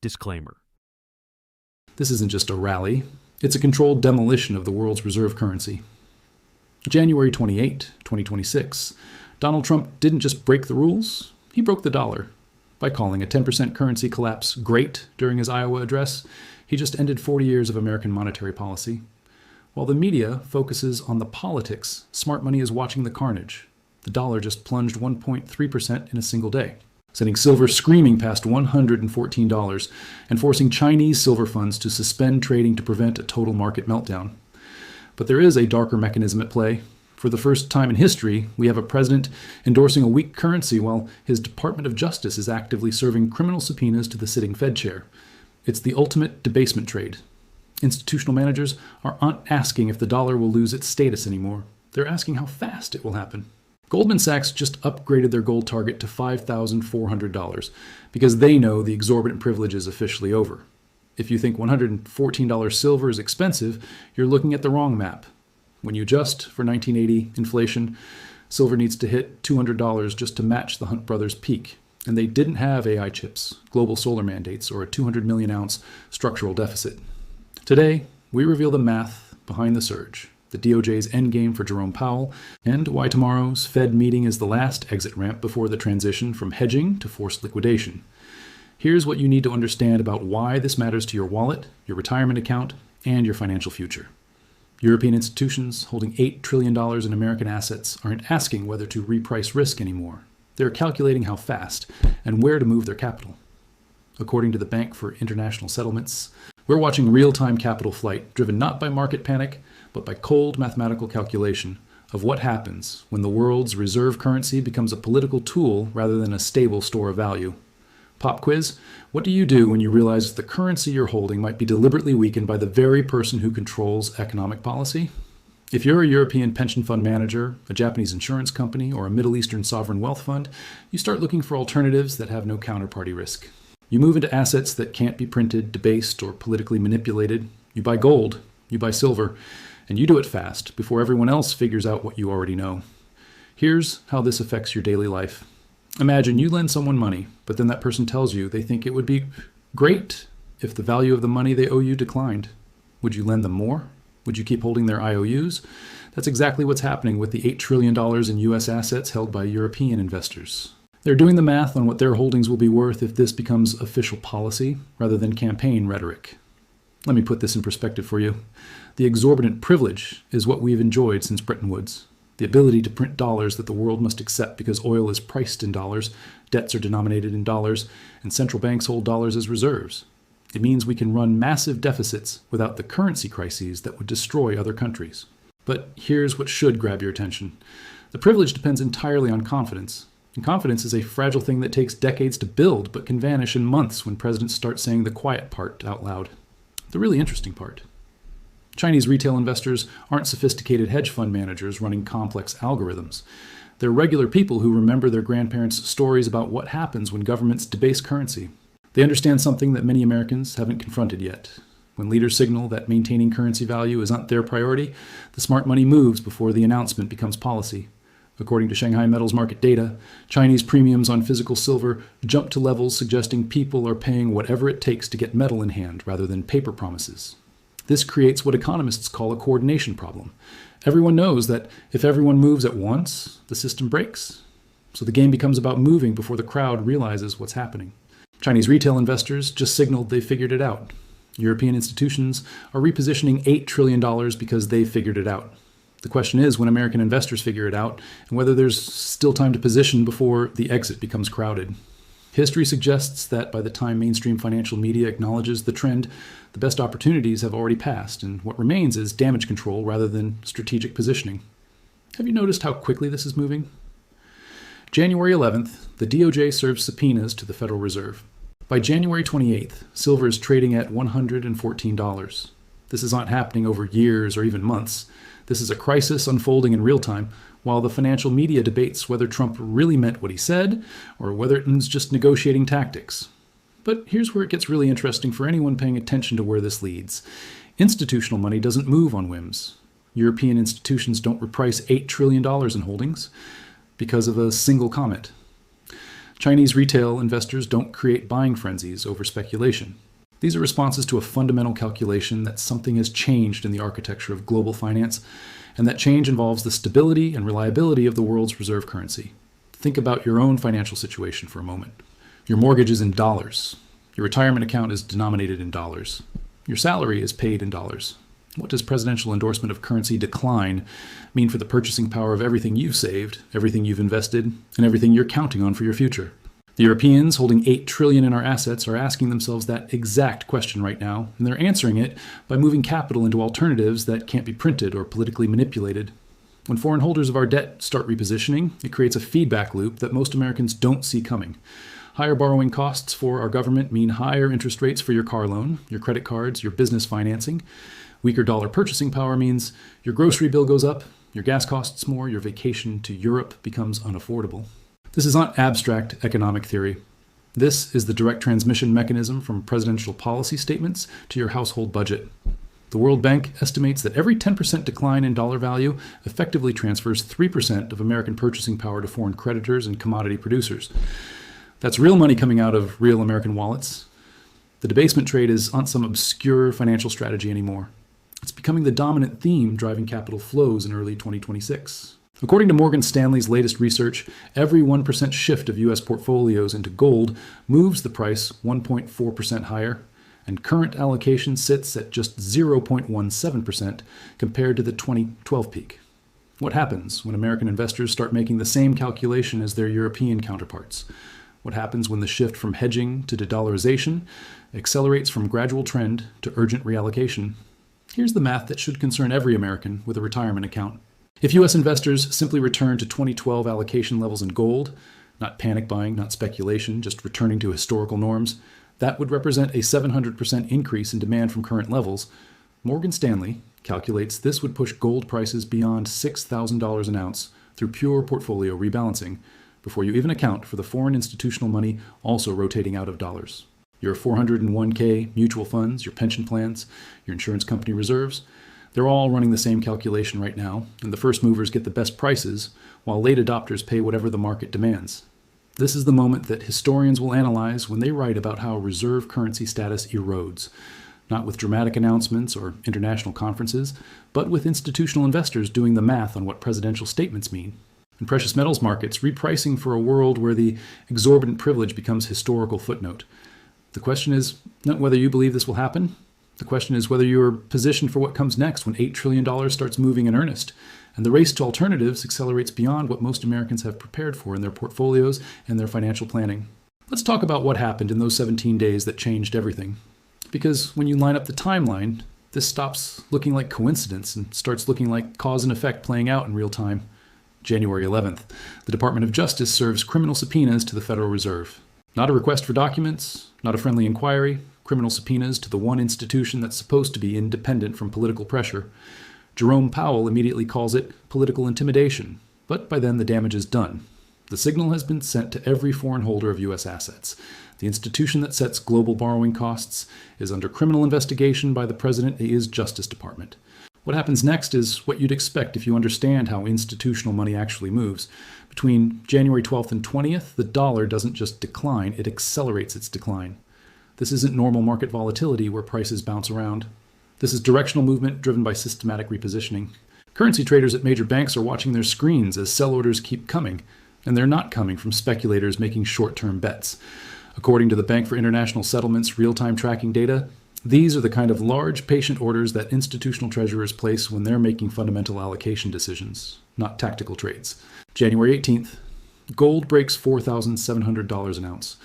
Disclaimer. This isn't just a rally, it's a controlled demolition of the world's reserve currency. January 28, 2026, Donald Trump didn't just break the rules, he broke the dollar. By calling a 10% currency collapse great during his Iowa address, he just ended 40 years of American monetary policy. While the media focuses on the politics, smart money is watching the carnage. The dollar just plunged 1.3% in a single day, sending silver screaming past $114 and forcing Chinese silver funds to suspend trading to prevent a total market meltdown. But there is a darker mechanism at play. For the first time in history, we have a president endorsing a weak currency while his Department of Justice is actively serving criminal subpoenas to the sitting Fed chair. It's the ultimate debasement trade. Institutional managers aren't asking if the dollar will lose its status anymore. They're asking how fast it will happen. Goldman Sachs just upgraded their gold target to $5,400 because they know the exorbitant privilege is officially over. If you think $114 silver is expensive, you're looking at the wrong map. When you adjust for 1980 inflation, silver needs to hit $200 just to match the Hunt brothers' peak. And they didn't have AI chips, global solar mandates, or a 200 million ounce structural deficit. Today, we reveal the math behind the surge, the DOJ's endgame for Jerome Powell, and why tomorrow's Fed meeting is the last exit ramp before the transition from hedging to forced liquidation. Here's what you need to understand about why this matters to your wallet, your retirement account, and your financial future. European institutions holding $8 trillion in American assets aren't asking whether to reprice risk anymore. They're calculating how fast and where to move their capital. According to the Bank for International Settlements, we're watching real-time capital flight driven not by market panic, but by cold mathematical calculation of what happens when the world's reserve currency becomes a political tool rather than a stable store of value. Pop quiz, what do you do when you realize the currency you're holding might be deliberately weakened by the very person who controls economic policy? If you're a European pension fund manager, a Japanese insurance company, or a Middle Eastern sovereign wealth fund, you start looking for alternatives that have no counterparty risk. You move into assets that can't be printed, debased, or politically manipulated. You buy gold, you buy silver, and you do it fast before everyone else figures out what you already know. Here's how this affects your daily life. Imagine you lend someone money, but then that person tells you they think it would be great if the value of the money they owe you declined. Would you lend them more? Would you keep holding their IOUs? That's exactly what's happening with the $8 trillion in U.S. assets held by European investors. They're doing the math on what their holdings will be worth if this becomes official policy rather than campaign rhetoric. Let me put this in perspective for you. The exorbitant privilege is what we've enjoyed since Bretton Woods. The ability to print dollars that the world must accept because oil is priced in dollars, debts are denominated in dollars, and central banks hold dollars as reserves. It means we can run massive deficits without the currency crises that would destroy other countries. But here's what should grab your attention. The privilege depends entirely on confidence. And confidence is a fragile thing that takes decades to build, but can vanish in months when presidents start saying the quiet part out loud. The really interesting part. Chinese retail investors aren't sophisticated hedge fund managers running complex algorithms. They're regular people who remember their grandparents' stories about what happens when governments debase currency. They understand something that many Americans haven't confronted yet. When leaders signal that maintaining currency value is not their priority, the smart money moves before the announcement becomes policy. According to Shanghai Metals market data, Chinese premiums on physical silver jumped to levels suggesting people are paying whatever it takes to get metal in hand rather than paper promises. This creates what economists call a coordination problem. Everyone knows that if everyone moves at once, the system breaks. So the game becomes about moving before the crowd realizes what's happening. Chinese retail investors just signaled they figured it out. European institutions are repositioning $8 trillion because they figured it out. The question is when American investors figure it out and whether there's still time to position before the exit becomes crowded. History suggests that by the time mainstream financial media acknowledges the trend, the best opportunities have already passed, and what remains is damage control rather than strategic positioning. Have you noticed how quickly this is moving? January 11th, the DOJ serves subpoenas to the Federal Reserve. By January 28th, silver is trading at $114. This is not happening over years or even months. This is a crisis unfolding in real time, while the financial media debates whether Trump really meant what he said, or whether it was just negotiating tactics. But here's where it gets really interesting for anyone paying attention to where this leads. Institutional money doesn't move on whims. European institutions don't reprice $8 trillion in holdings because of a single comment. Chinese retail investors don't create buying frenzies over speculation. These are responses to a fundamental calculation that something has changed in the architecture of global finance, and that change involves the stability and reliability of the world's reserve currency. Think about your own financial situation for a moment. Your mortgage is in dollars. Your retirement account is denominated in dollars. Your salary is paid in dollars. What does presidential endorsement of currency decline mean for the purchasing power of everything you've saved, everything you've invested, and everything you're counting on for your future? The Europeans, holding $8 trillion in our assets, are asking themselves that exact question right now, and they're answering it by moving capital into alternatives that can't be printed or politically manipulated. When foreign holders of our debt start repositioning, it creates a feedback loop that most Americans don't see coming. Higher borrowing costs for our government mean higher interest rates for your car loan, your credit cards, your business financing. Weaker dollar purchasing power means your grocery bill goes up, your gas costs more, your vacation to Europe becomes unaffordable. This is not abstract economic theory. This is the direct transmission mechanism from presidential policy statements to your household budget. The World Bank estimates that every 10% decline in dollar value effectively transfers 3% of American purchasing power to foreign creditors and commodity producers. That's real money coming out of real American wallets. The debasement trade is not some obscure financial strategy anymore. It's becoming the dominant theme driving capital flows in early 2026. According to Morgan Stanley's latest research, every 1% shift of U.S. portfolios into gold moves the price 1.4% higher, and current allocation sits at just 0.17% compared to the 2012 peak. What happens when American investors start making the same calculation as their European counterparts? What happens when the shift from hedging to de-dollarization accelerates from gradual trend to urgent reallocation? Here's the math that should concern every American with a retirement account. If U.S. investors simply return to 2012 allocation levels in gold, not panic buying, not speculation, just returning to historical norms, that would represent a 700% increase in demand from current levels. Morgan Stanley calculates this would push gold prices beyond $6,000 an ounce through pure portfolio rebalancing, before you even account for the foreign institutional money also rotating out of dollars. Your 401k mutual funds, your pension plans, your insurance company reserves, they're all running the same calculation right now, and the first movers get the best prices, while late adopters pay whatever the market demands. This is the moment that historians will analyze when they write about how reserve currency status erodes, not with dramatic announcements or international conferences, but with institutional investors doing the math on what presidential statements mean. In precious metals markets, repricing for a world where the exorbitant privilege becomes historical footnote. The question is not whether you believe this will happen. The question is whether you're positioned for what comes next when $8 trillion starts moving in earnest, and the race to alternatives accelerates beyond what most Americans have prepared for in their portfolios and their financial planning. Let's talk about what happened in those 17 days that changed everything. Because when you line up the timeline, this stops looking like coincidence and starts looking like cause and effect playing out in real time. January 11th, the Department of Justice serves criminal subpoenas to the Federal Reserve. Not a request for documents, not a friendly inquiry, criminal subpoenas to the one institution that's supposed to be independent from political pressure. Jerome Powell immediately calls it political intimidation, but by then the damage is done. The signal has been sent to every foreign holder of U.S. assets. The institution that sets global borrowing costs is under criminal investigation by the President and his Justice Department. What happens next is what you'd expect if you understand how institutional money actually moves. Between January 12th and 20th, the dollar doesn't just decline, it accelerates its decline. This isn't normal market volatility where prices bounce around. This is directional movement driven by systematic repositioning. Currency traders at major banks are watching their screens as sell orders keep coming, and they're not coming from speculators making short-term bets. According to the Bank for International Settlements real-time tracking data, these are the kind of large patient orders that institutional treasurers place when they're making fundamental allocation decisions, not tactical trades. January 18th, gold breaks $4,700 an ounce.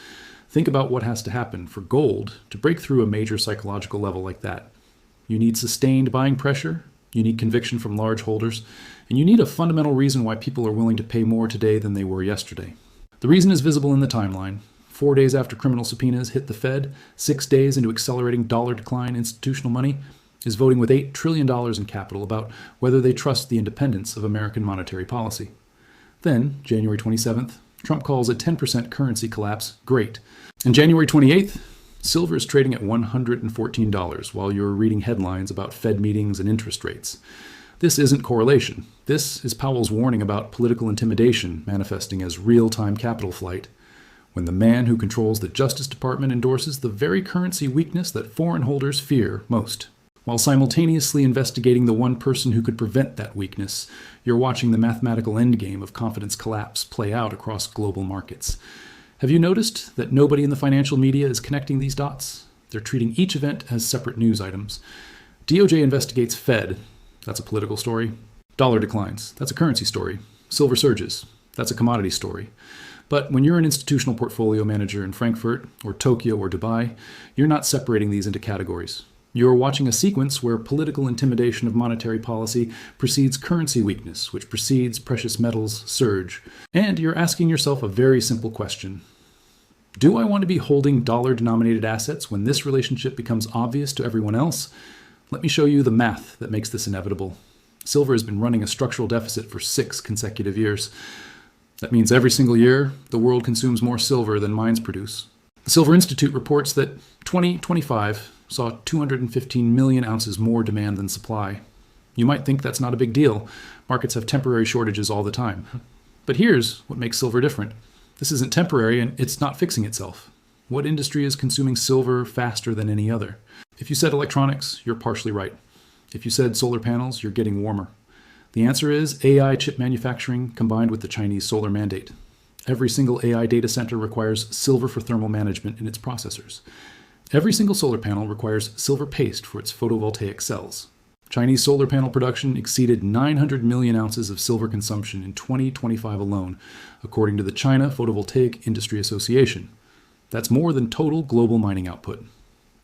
Think about what has to happen for gold to break through a major psychological level like that. You need sustained buying pressure, you need conviction from large holders, and you need a fundamental reason why people are willing to pay more today than they were yesterday. The reason is visible in the timeline. 4 days after criminal subpoenas hit the Fed, 6 days into accelerating dollar decline, institutional money is voting with $8 trillion in capital about whether they trust the independence of American monetary policy. Then, January 27th, Trump calls a 10% currency collapse great. And January 28th, silver is trading at $114 while you're reading headlines about Fed meetings and interest rates. This isn't correlation. This is Powell's warning about political intimidation manifesting as real-time capital flight. when the man who controls the Justice Department endorses the very currency weakness that foreign holders fear most. While simultaneously investigating the one person who could prevent that weakness, you're watching the mathematical endgame of confidence collapse play out across global markets. Have you noticed that nobody in the financial media is connecting these dots? They're treating each event as separate news items. DOJ investigates Fed. That's a political story. Dollar declines. That's a currency story. Silver surges. That's a commodity story. But when you're an institutional portfolio manager in Frankfurt or Tokyo or Dubai, you're not separating these into categories. You're watching a sequence where political intimidation of monetary policy precedes currency weakness, which precedes precious metals surge. And you're asking yourself a very simple question. Do I want to be holding dollar-denominated assets when this relationship becomes obvious to everyone else? Let me show you the math that makes this inevitable. Silver has been running a structural deficit for 6 consecutive years. That means every single year, the world consumes more silver than mines produce. The Silver Institute reports that 2025 saw 215 million ounces more demand than supply. You might think that's not a big deal. Markets have temporary shortages all the time. But here's what makes silver different. This isn't temporary and it's not fixing itself. What industry is consuming silver faster than any other? If you said electronics, you're partially right. If you said solar panels, you're getting warmer. The answer is AI chip manufacturing combined with the Chinese solar mandate. Every single AI data center requires silver for thermal management in its processors. Every single solar panel requires silver paste for its photovoltaic cells. Chinese solar panel production exceeded 900 million ounces of silver consumption in 2025 alone, according to the China Photovoltaic Industry Association. That's more than total global mining output.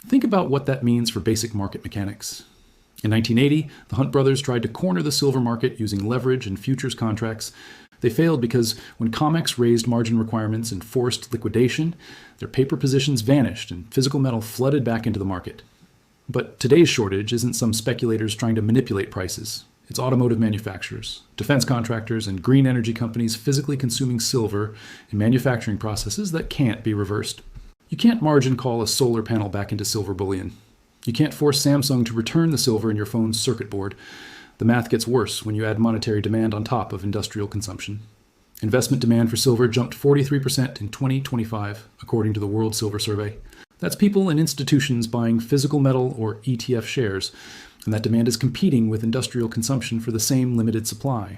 Think about what that means for basic market mechanics. In 1980, the Hunt brothers tried to corner the silver market using leverage and futures contracts. They failed because when COMEX raised margin requirements and forced liquidation, their paper positions vanished and physical metal flooded back into the market. But today's shortage isn't some speculators trying to manipulate prices. It's automotive manufacturers, defense contractors, and green energy companies physically consuming silver in manufacturing processes that can't be reversed. You can't margin call a solar panel back into silver bullion. You can't force Samsung to return the silver in your phone's circuit board. The math gets worse when you add monetary demand on top of industrial consumption. Investment demand for silver jumped 43% in 2025, according to the World Silver Survey. That's people and institutions buying physical metal or ETF shares, and that demand is competing with industrial consumption for the same limited supply.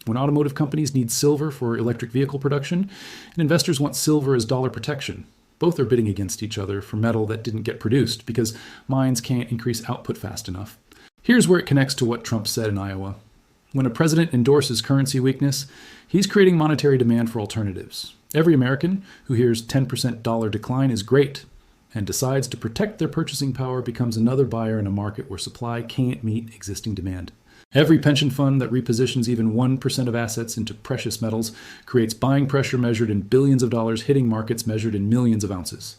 When automotive companies need silver for electric vehicle production, and investors want silver as dollar protection, both are bidding against each other for metal that didn't get produced because mines can't increase output fast enough. Here's where it connects to what Trump said in Iowa. When a president endorses currency weakness, he's creating monetary demand for alternatives. Every American who hears 10% dollar decline is great and decides to protect their purchasing power becomes another buyer in a market where supply can't meet existing demand. Every pension fund that repositions even 1% of assets into precious metals creates buying pressure measured in billions of dollars hitting markets measured in millions of ounces.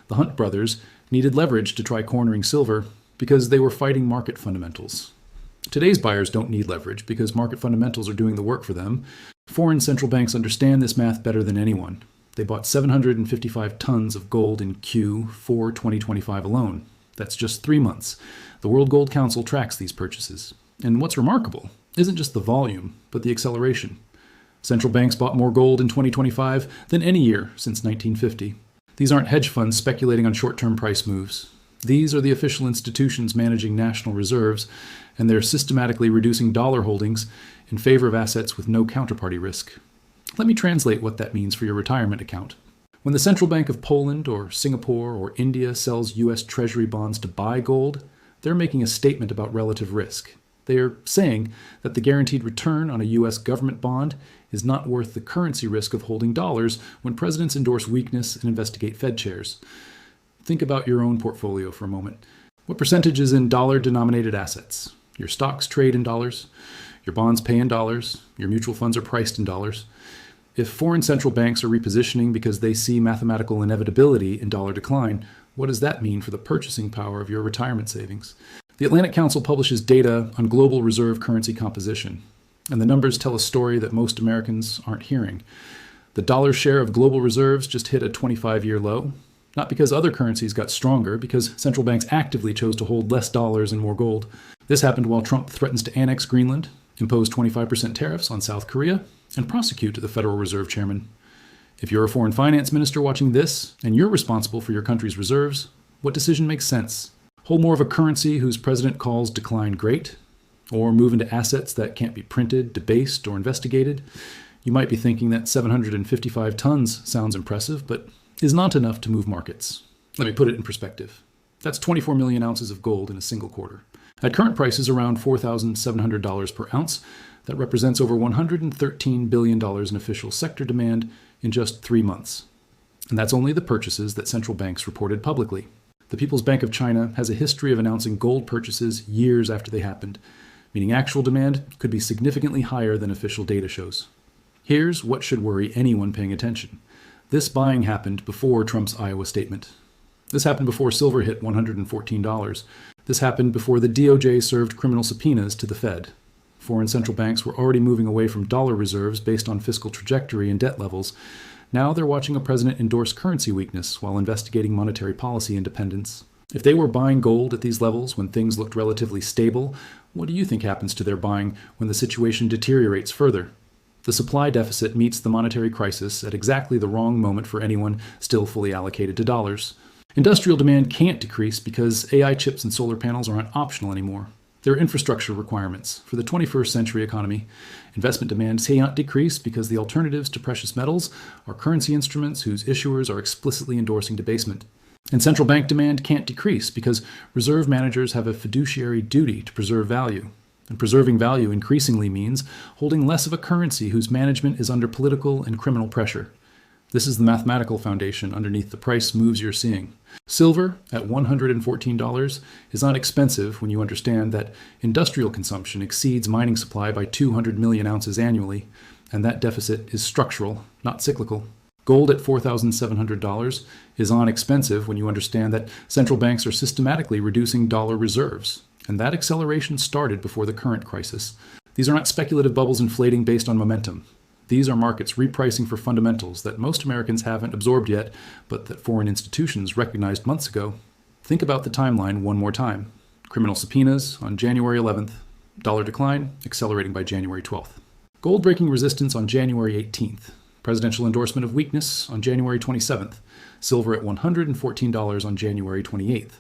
The Hunt brothers needed leverage to try cornering silver because they were fighting market fundamentals. Today's buyers don't need leverage because market fundamentals are doing the work for them. Foreign central banks understand this math better than anyone. They bought 755 tons of gold in Q4 2025 alone. That's just 3 months. The World Gold Council tracks these purchases. And what's remarkable isn't just the volume, but the acceleration. Central banks bought more gold in 2025 than any year since 1950. These aren't hedge funds speculating on short-term price moves. These are the official institutions managing national reserves, and they're systematically reducing dollar holdings in favor of assets with no counterparty risk. Let me translate what that means for your retirement account. When the Central Bank of Poland or Singapore or India sells U.S. Treasury bonds to buy gold, they're making a statement about relative risk. They are saying that the guaranteed return on a U.S. government bond is not worth the currency risk of holding dollars when presidents endorse weakness and investigate Fed chairs. Think about your own portfolio for a moment. What percentage is in dollar-denominated assets? Your stocks trade in dollars. Your bonds pay in dollars. Your mutual funds are priced in dollars. If foreign central banks are repositioning because they see mathematical inevitability in dollar decline, what does that mean for the purchasing power of your retirement savings? The Atlantic Council publishes data on global reserve currency composition, and the numbers tell a story that most Americans aren't hearing. The dollar share of global reserves just hit a 25-year low, not because other currencies got stronger, because central banks actively chose to hold less dollars and more gold. This happened while Trump threatens to annex Greenland, impose 25% tariffs on South Korea, and prosecute the Federal Reserve Chairman. If you're a foreign finance minister watching this, and you're responsible for your country's reserves, what decision makes sense? Hold more of a currency whose president calls decline great? Or move into assets that can't be printed, debased, or investigated? You might be thinking that 755 tons sounds impressive, but is not enough to move markets. Let me put it in perspective. That's 24 million ounces of gold in a single quarter. At current prices around $4,700 per ounce, that represents over $113 billion in official sector demand in just 3 months. And that's only the purchases that central banks reported publicly. The People's Bank of China has a history of announcing gold purchases years after they happened, meaning actual demand could be significantly higher than official data shows. Here's what should worry anyone paying attention. This buying happened before Trump's Iowa statement. This happened before silver hit $114. This happened before the DOJ served criminal subpoenas to the Fed. Foreign central banks were already moving away from dollar reserves based on fiscal trajectory and debt levels. Now they're watching a president endorse currency weakness while investigating monetary policy independence. If they were buying gold at these levels when things looked relatively stable, what do you think happens to their buying when the situation deteriorates further? The supply deficit meets the monetary crisis at exactly the wrong moment for anyone still fully allocated to dollars. Industrial demand can't decrease because AI chips and solar panels aren't optional anymore. They're infrastructure requirements for the 21st century economy. Investment demand can't decrease because the alternatives to precious metals are currency instruments whose issuers are explicitly endorsing debasement. And central bank demand can't decrease because reserve managers have a fiduciary duty to preserve value. And preserving value increasingly means holding less of a currency whose management is under political and criminal pressure. This is the mathematical foundation underneath the price moves you're seeing. Silver, at $114, is not expensive when you understand that industrial consumption exceeds mining supply by 200 million ounces annually, and that deficit is structural, not cyclical. Gold at $4,700 is inexpensive when you understand that central banks are systematically reducing dollar reserves, and that acceleration started before the current crisis. These are not speculative bubbles inflating based on momentum. These are markets repricing for fundamentals that most Americans haven't absorbed yet, but that foreign institutions recognized months ago. Think about the timeline one more time. Criminal subpoenas on January 11th, dollar decline accelerating by January 12th. Gold breaking resistance on January 18th, presidential endorsement of weakness on January 27th, silver at $114 on January 28th.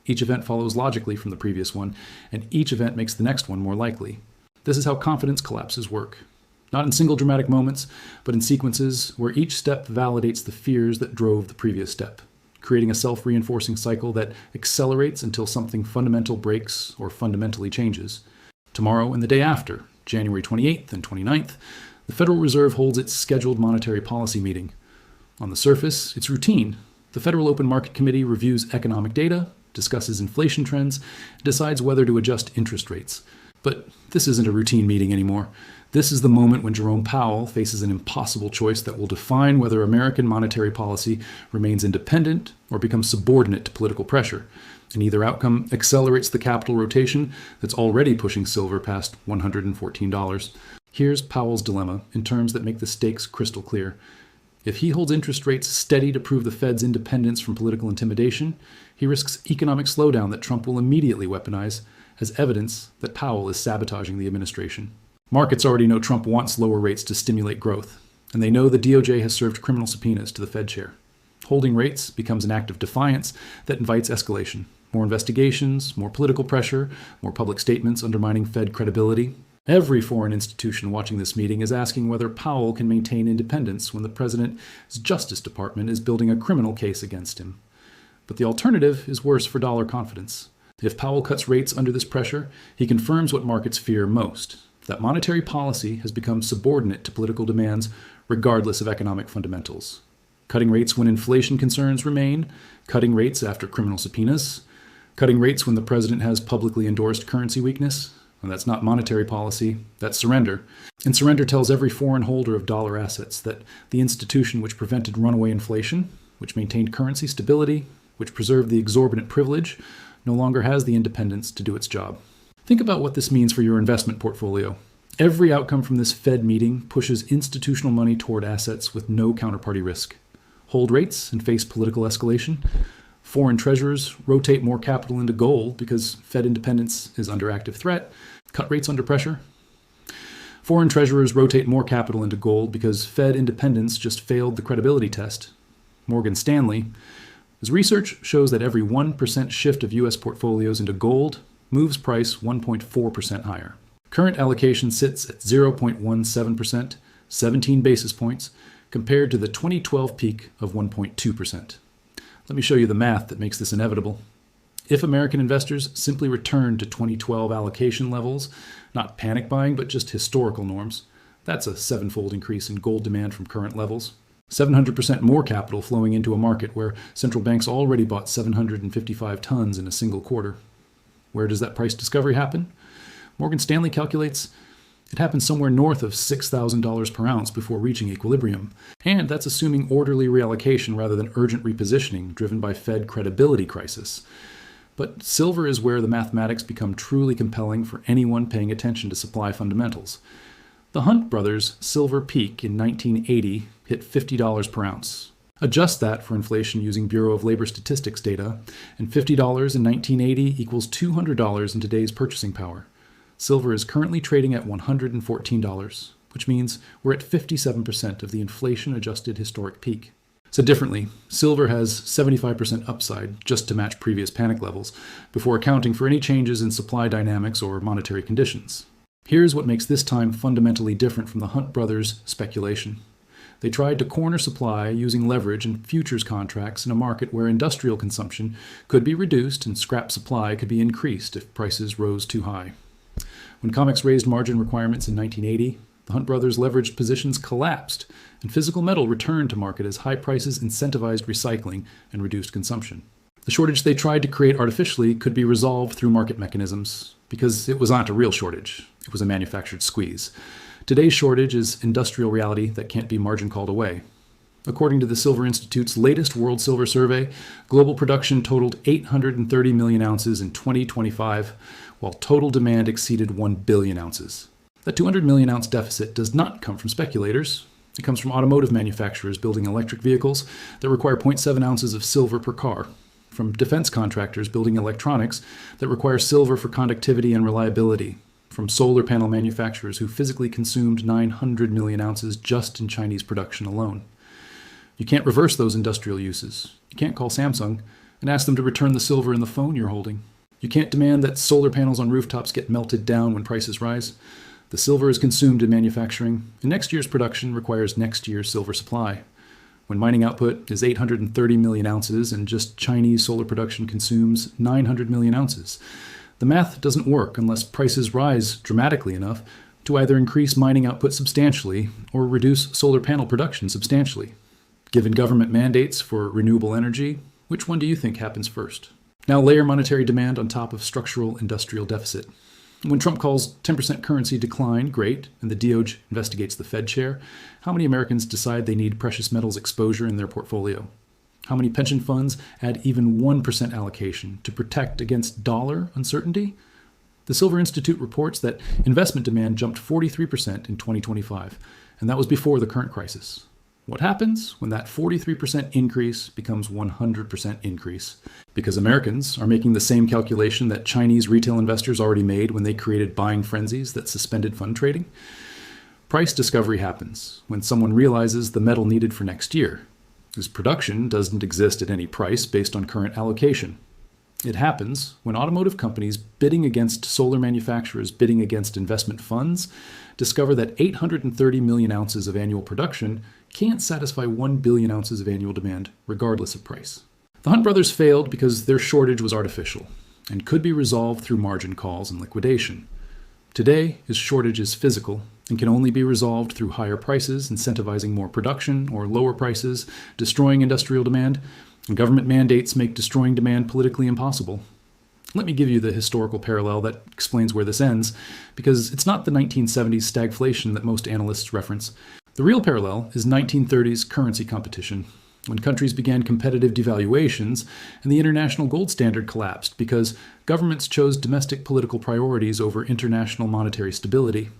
Each event follows logically from the previous one, and each event makes the next one more likely. This is how confidence collapses work. Not in single dramatic moments, but in sequences where each step validates the fears that drove the previous step, creating a self-reinforcing cycle that accelerates until something fundamental breaks or fundamentally changes. Tomorrow and the day after, January 28th and 29th, the Federal Reserve holds its scheduled monetary policy meeting. On the surface, it's routine. The Federal Open Market Committee reviews economic data, discusses inflation trends, and decides whether to adjust interest rates. But this isn't a routine meeting anymore. This is the moment when Jerome Powell faces an impossible choice that will define whether American monetary policy remains independent or becomes subordinate to political pressure. And either outcome accelerates the capital rotation that's already pushing silver past $114. Here's Powell's dilemma in terms that make the stakes crystal clear. If he holds interest rates steady to prove the Fed's independence from political intimidation, he risks economic slowdown that Trump will immediately weaponize as evidence that Powell is sabotaging the administration. Markets already know Trump wants lower rates to stimulate growth, and they know the DOJ has served criminal subpoenas to the Fed chair. Holding rates becomes an act of defiance that invites escalation. More investigations, more political pressure, more public statements undermining Fed credibility. Every foreign institution watching this meeting is asking whether Powell can maintain independence when the president's Justice Department is building a criminal case against him. But the alternative is worse for dollar confidence. If Powell cuts rates under this pressure, he confirms what markets fear most, that monetary policy has become subordinate to political demands regardless of economic fundamentals. Cutting rates when inflation concerns remain, cutting rates after criminal subpoenas, cutting rates when the president has publicly endorsed currency weakness. And that's not monetary policy, that's surrender. And surrender tells every foreign holder of dollar assets that the institution which prevented runaway inflation, which maintained currency stability, which preserved the exorbitant privilege, no longer has the independence to do its job. Think about what this means for your investment portfolio. Every outcome from this Fed meeting pushes institutional money toward assets with no counterparty risk. Hold rates and face political escalation. Foreign treasurers rotate more capital into gold because Fed independence is under active threat. Cut rates under pressure. Foreign treasurers rotate more capital into gold because Fed independence just failed the credibility test. Morgan Stanley, his research shows that every 1% shift of U.S. portfolios into gold moves price 1.4% higher. Current allocation sits at 0.17%, 17 basis points, compared to the 2012 peak of 1.2%. Let me show you the math that makes this inevitable. If American investors simply return to 2012 allocation levels, not panic buying, but just historical norms, that's a sevenfold increase in gold demand from current levels. 700% more capital flowing into a market where central banks already bought 755 tons in a single quarter. Where does that price discovery happen? Morgan Stanley calculates it happens somewhere north of $6,000 per ounce before reaching equilibrium, and that's assuming orderly reallocation rather than urgent repositioning driven by Fed credibility crisis. But silver is where the mathematics become truly compelling for anyone paying attention to supply fundamentals. The Hunt brothers' silver peak in 1980 hit $50 per ounce. Adjust that for inflation using Bureau of Labor Statistics data, and $50 in 1980 equals $200 in today's purchasing power. Silver is currently trading at $114, which means we're at 57% of the inflation-adjusted historic peak. Said differently, silver has 75% upside just to match previous panic levels, before accounting for any changes in supply dynamics or monetary conditions. Here's what makes this time fundamentally different from the Hunt brothers' speculation. They tried to corner supply using leverage and futures contracts in a market where industrial consumption could be reduced and scrap supply could be increased if prices rose too high. When COMEX raised margin requirements in 1980, the Hunt brothers' leveraged positions collapsed, and physical metal returned to market as high prices incentivized recycling and reduced consumption. The shortage they tried to create artificially could be resolved through market mechanisms, because it was not a real shortage. It was a manufactured squeeze. Today's shortage is industrial reality that can't be margin called away. According to the Silver Institute's latest World Silver Survey, global production totaled 830 million ounces in 2025, while total demand exceeded 1 billion ounces. That 200 million ounce deficit does not come from speculators. It comes from automotive manufacturers building electric vehicles that require 0.7 ounces of silver per car, from defense contractors building electronics that require silver for conductivity and reliability, from solar panel manufacturers who physically consumed 900 million ounces just in Chinese production alone. You can't reverse those industrial uses. You can't call Samsung and ask them to return the silver in the phone you're holding. You can't demand that solar panels on rooftops get melted down when prices rise. The silver is consumed in manufacturing, and next year's production requires next year's silver supply. When mining output is 830 million ounces and just Chinese solar production consumes 900 million ounces, the math doesn't work unless prices rise dramatically enough to either increase mining output substantially or reduce solar panel production substantially. Given government mandates for renewable energy, which one do you think happens first? Now layer monetary demand on top of structural industrial deficit. When Trump calls 10% currency decline great, and the DOJ investigates the Fed Chair, how many Americans decide they need precious metals exposure in their portfolio? How many pension funds add even 1% allocation to protect against dollar uncertainty? The Silver Institute reports that investment demand jumped 43% in 2025, and that was before the current crisis. What happens when that 43% increase becomes 100% increase? Because Americans are making the same calculation that Chinese retail investors already made when they created buying frenzies that suspended fund trading? Price discovery happens when someone realizes the metal needed for next year, whose production doesn't exist at any price based on current allocation. It happens when automotive companies bidding against solar manufacturers bidding against investment funds discover that 830 million ounces of annual production can't satisfy 1 billion ounces of annual demand, regardless of price. The Hunt brothers failed because their shortage was artificial and could be resolved through margin calls and liquidation. Today, his shortage is physical and can only be resolved through higher prices, incentivizing more production, or lower prices, destroying industrial demand, and government mandates make destroying demand politically impossible. Let me give you the historical parallel that explains where this ends, because it's not the 1970s stagflation that most analysts reference. The real parallel is 1930s currency competition, when countries began competitive devaluations and the international gold standard collapsed because governments chose domestic political priorities over international monetary stability.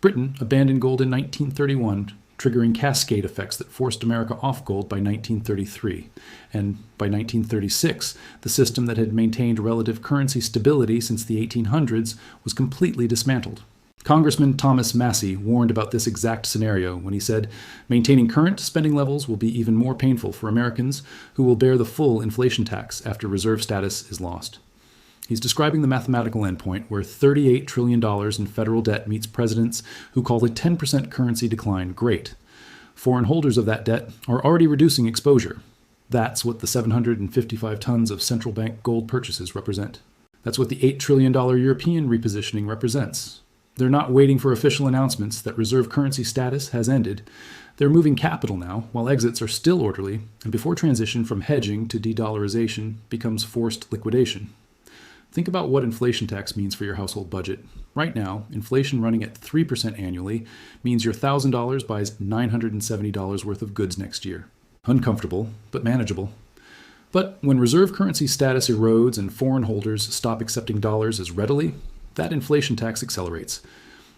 Britain abandoned gold in 1931, triggering cascade effects that forced America off gold by 1933. And by 1936, the system that had maintained relative currency stability since the 1800s was completely dismantled. Congressman Thomas Massie warned about this exact scenario when he said, maintaining current spending levels will be even more painful for Americans who will bear the full inflation tax after reserve status is lost. He's describing the mathematical endpoint where $38 trillion in federal debt meets presidents who call a 10% currency decline great. Foreign holders of that debt are already reducing exposure. That's what the 755 tons of central bank gold purchases represent. That's what the $8 trillion European repositioning represents. They're not waiting for official announcements that reserve currency status has ended. They're moving capital now, while exits are still orderly, and before transition from hedging to de-dollarization becomes forced liquidation. Think about what inflation tax means for your household budget. Right now, inflation running at 3% annually means your $1,000 buys $970 worth of goods next year. Uncomfortable, but manageable. But when reserve currency status erodes and foreign holders stop accepting dollars as readily, that inflation tax accelerates.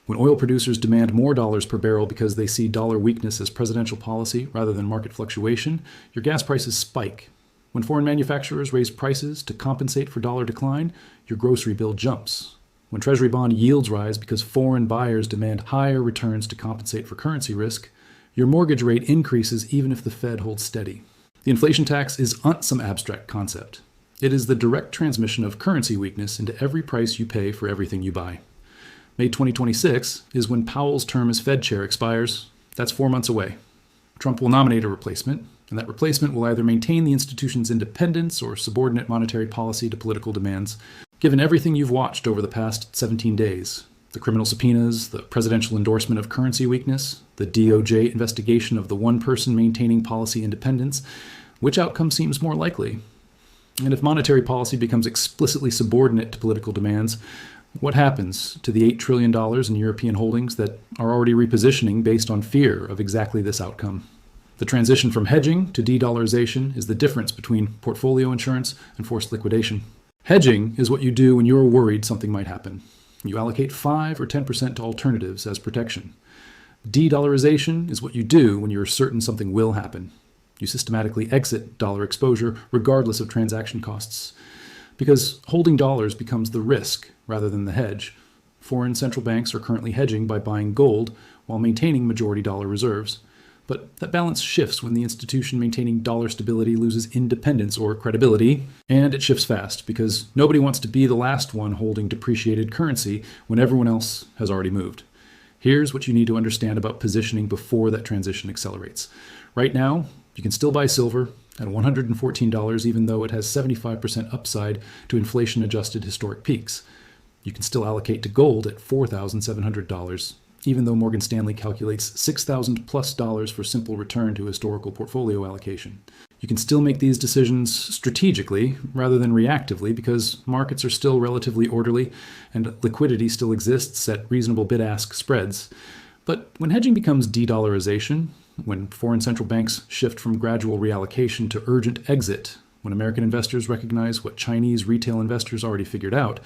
When oil producers demand more dollars per barrel because they see dollar weakness as presidential policy rather than market fluctuation, your gas prices spike. When foreign manufacturers raise prices to compensate for dollar decline, your grocery bill jumps. When Treasury bond yields rise because foreign buyers demand higher returns to compensate for currency risk, your mortgage rate increases even if the Fed holds steady. The inflation tax isn't some abstract concept. It is the direct transmission of currency weakness into every price you pay for everything you buy. May 2026 is when Powell's term as Fed Chair expires. That's 4 months away. Trump will nominate a replacement, and that replacement will either maintain the institution's independence or subordinate monetary policy to political demands. Given everything you've watched over the past 17 days, the criminal subpoenas, the presidential endorsement of currency weakness, the DOJ investigation of the one person maintaining policy independence, which outcome seems more likely? And if monetary policy becomes explicitly subordinate to political demands, what happens to the $8 trillion in European holdings that are already repositioning based on fear of exactly this outcome? The transition from hedging to de-dollarization is the difference between portfolio insurance and forced liquidation. Hedging is what you do when you're worried something might happen. You allocate 5 or 10% to alternatives as protection. De-dollarization is what you do when you're certain something will happen. You systematically exit dollar exposure regardless of transaction costs. Because holding dollars becomes the risk rather than the hedge. Foreign central banks are currently hedging by buying gold while maintaining majority dollar reserves. But that balance shifts when the institution maintaining dollar stability loses independence or credibility, and it shifts fast because nobody wants to be the last one holding depreciated currency when everyone else has already moved. Here's what you need to understand about positioning before that transition accelerates. Right now, you can still buy silver at $114 even though it has 75% upside to inflation-adjusted historic peaks. You can still allocate to gold at $4,700, even though Morgan Stanley calculates $6,000 plus for simple return to historical portfolio allocation. You can still make these decisions strategically rather than reactively because markets are still relatively orderly and liquidity still exists at reasonable bid-ask spreads. But when hedging becomes de-dollarization, when foreign central banks shift from gradual reallocation to urgent exit, when American investors recognize what Chinese retail investors already figured out,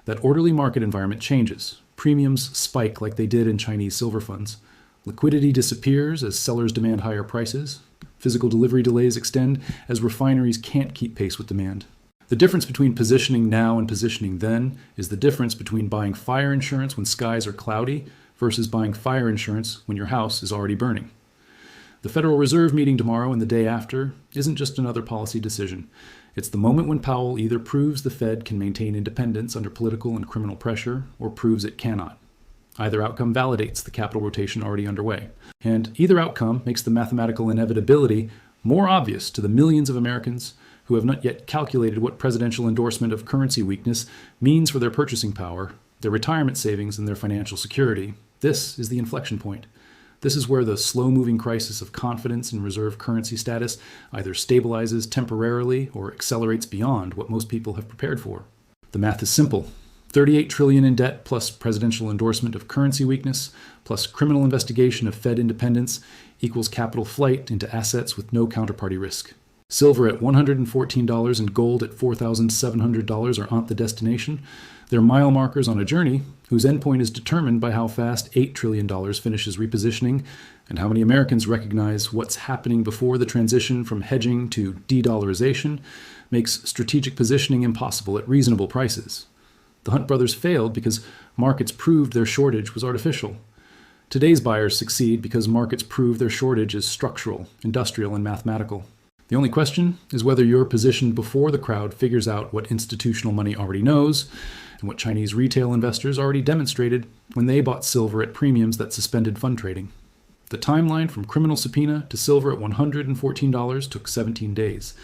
that orderly market environment changes. Premiums spike like they did in Chinese silver funds. Liquidity disappears as sellers demand higher prices. Physical delivery delays extend as refineries can't keep pace with demand. The difference between positioning now and positioning then is the difference between buying fire insurance when skies are cloudy versus buying fire insurance when your house is already burning. The Federal Reserve meeting tomorrow and the day after isn't just another policy decision. It's the moment when Powell either proves the Fed can maintain independence under political and criminal pressure or proves it cannot. Either outcome validates the capital rotation already underway. And either outcome makes the mathematical inevitability more obvious to the millions of Americans who have not yet calculated what presidential endorsement of currency weakness means for their purchasing power, their retirement savings, and their financial security. This is the inflection point. This is where the slow-moving crisis of confidence in reserve currency status either stabilizes temporarily or accelerates beyond what most people have prepared for. The math is simple. $38 trillion in debt plus presidential endorsement of currency weakness plus criminal investigation of Fed independence equals capital flight into assets with no counterparty risk. Silver at $114 and gold at $4,700 aren't the destination. They're mile markers on a journey whose endpoint is determined by how fast $8 trillion finishes repositioning and how many Americans recognize what's happening before the transition from hedging to de-dollarization makes strategic positioning impossible at reasonable prices. The Hunt brothers failed because markets proved their shortage was artificial. Today's buyers succeed because markets prove their shortage is structural, industrial, and mathematical. The only question is whether you're positioned before the crowd figures out what institutional money already knows and what Chinese retail investors already demonstrated when they bought silver at premiums that suspended fund trading. The timeline from criminal subpoena to silver at $114 took 17 days.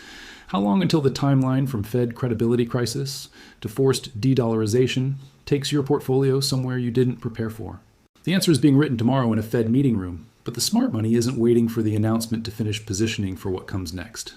How long until the timeline from Fed credibility crisis to forced de-dollarization takes your portfolio somewhere you didn't prepare for? The answer is being written tomorrow in a Fed meeting room, but the smart money isn't waiting for the announcement to finish positioning for what comes next.